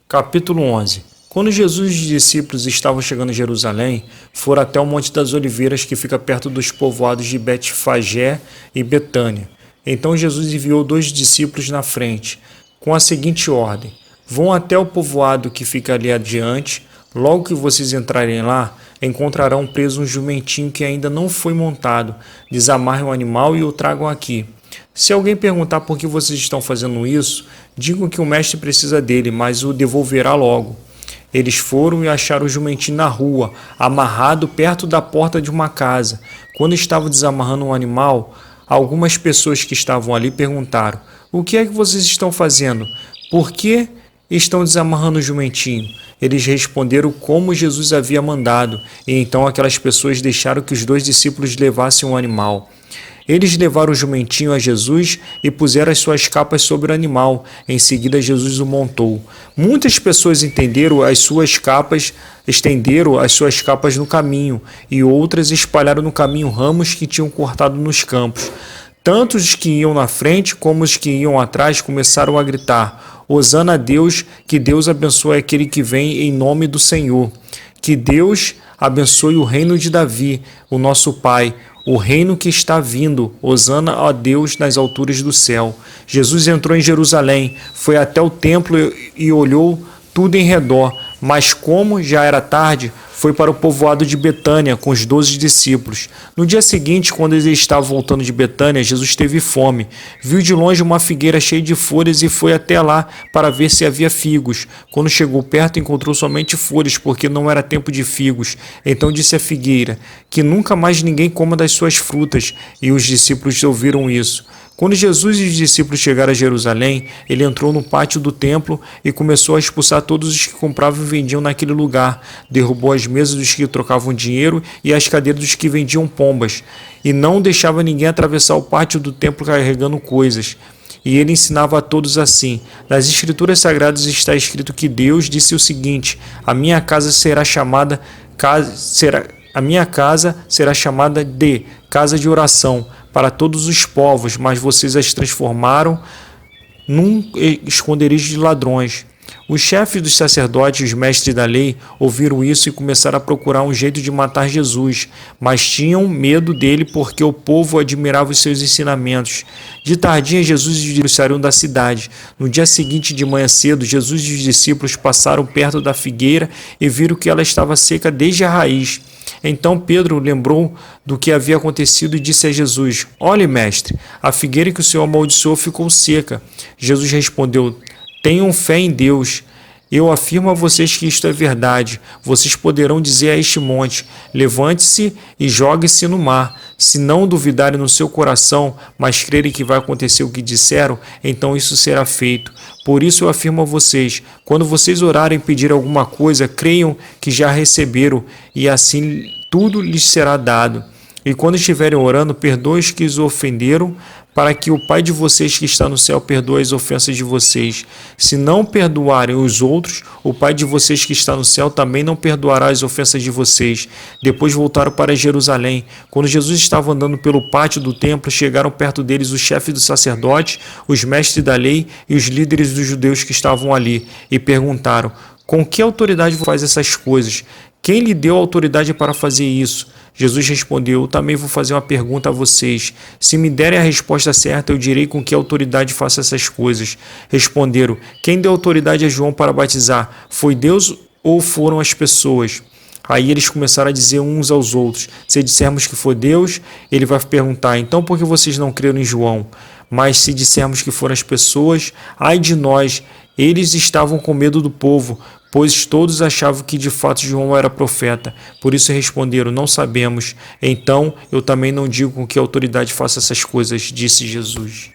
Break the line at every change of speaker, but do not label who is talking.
Capítulo 11. Quando Jesus e os discípulos estavam chegando a Jerusalém, foram até o Monte das Oliveiras, que fica perto dos povoados de Betfagé e Betânia. Então Jesus enviou 2 discípulos na frente, com a seguinte ordem: vão até o povoado que fica ali adiante. Logo que vocês entrarem lá, encontrarão preso um jumentinho que ainda não foi montado. Desamarrem o animal e o tragam aqui. Se alguém perguntar por que vocês estão fazendo isso, digam que o mestre precisa dele, mas o devolverá logo. Eles foram e acharam o jumentinho na rua, amarrado perto da porta de uma casa. Quando estavam desamarrando o animal, algumas pessoas que estavam ali perguntaram: o que é que vocês estão fazendo? Por que estão desamarrando o jumentinho? Eles responderam como Jesus havia mandado, e então aquelas pessoas deixaram que os 2 discípulos levassem o animal. Eles levaram o jumentinho a Jesus e puseram as suas capas sobre o animal. Em seguida, Jesus o montou. Muitas pessoas estenderam as suas capas no caminho, e outras espalharam no caminho ramos que tinham cortado nos campos. Tanto os que iam na frente como os que iam atrás começaram a gritar: Hosana a Deus, que Deus abençoe aquele que vem em nome do Senhor. Que Deus abençoe o reino de Davi, o nosso pai, o reino que está vindo. Hosana a Deus nas alturas do céu. Jesus entrou em Jerusalém, foi até o templo e olhou tudo em redor, mas como já era tarde, foi para o povoado de Betânia com os 12 discípulos. No dia seguinte, quando ele estava voltando de Betânia, Jesus teve fome. Viu de longe uma figueira cheia de folhas e foi até lá para ver se havia figos. Quando chegou perto, encontrou somente folhas, porque não era tempo de figos. Então disse à figueira: que nunca mais ninguém coma das suas frutas. E os discípulos ouviram isso. Quando Jesus e os discípulos chegaram a Jerusalém, ele entrou no pátio do templo e começou a expulsar todos os que compravam e vendiam naquele lugar. Derrubou as mesas dos que trocavam dinheiro e as cadeiras dos que vendiam pombas, e não deixava ninguém atravessar o pátio do templo carregando coisas. E ele ensinava a todos assim: nas Escrituras Sagradas está escrito que Deus disse o seguinte: a minha casa será chamada de casa de oração para todos os povos, mas vocês as transformaram num esconderijo de ladrões. Os chefes dos sacerdotes e os mestres da lei ouviram isso e começaram a procurar um jeito de matar Jesus, mas tinham medo dele porque o povo admirava os seus ensinamentos. De tardinha, Jesus e os discípulos saíram da cidade. No dia seguinte, de manhã cedo, Jesus e os discípulos passaram perto da figueira e viram que ela estava seca desde a raiz. Então Pedro lembrou do que havia acontecido e disse a Jesus: olhe, mestre, a figueira que o Senhor amaldiçoou ficou seca. Jesus respondeu: tenham fé em Deus. Eu afirmo a vocês que isto é verdade. Vocês poderão dizer a este monte: levante-se e jogue-se no mar. Se não duvidarem no seu coração, mas crerem que vai acontecer o que disseram, então isso será feito. Por isso eu afirmo a vocês: quando vocês orarem e pedir alguma coisa, creiam que já receberam, e assim tudo lhes será dado. E quando estiverem orando, perdoem os que os ofenderam, para que o Pai de vocês que está no céu perdoe as ofensas de vocês. Se não perdoarem os outros, o Pai de vocês que está no céu também não perdoará as ofensas de vocês. Depois voltaram para Jerusalém. Quando Jesus estava andando pelo pátio do templo, chegaram perto deles os chefes dos sacerdotes, os mestres da lei e os líderes dos judeus que estavam ali, e perguntaram: com que autoridade faz essas coisas? Quem lhe deu autoridade para fazer isso? Jesus respondeu: eu também vou fazer uma pergunta a vocês. Se me derem a resposta certa, eu direi com que autoridade faço essas coisas. Responderam: quem deu autoridade a João para batizar? Foi Deus ou foram as pessoas? Aí eles começaram a dizer uns aos outros: se dissermos que foi Deus, ele vai perguntar: então por que vocês não creram em João? Mas se dissermos que foram as pessoas, ai de nós, eles estavam com medo do povo, pois todos achavam que de fato João era profeta. Por isso responderam: não sabemos. Então eu também não digo com que autoridade faço essas coisas, disse Jesus.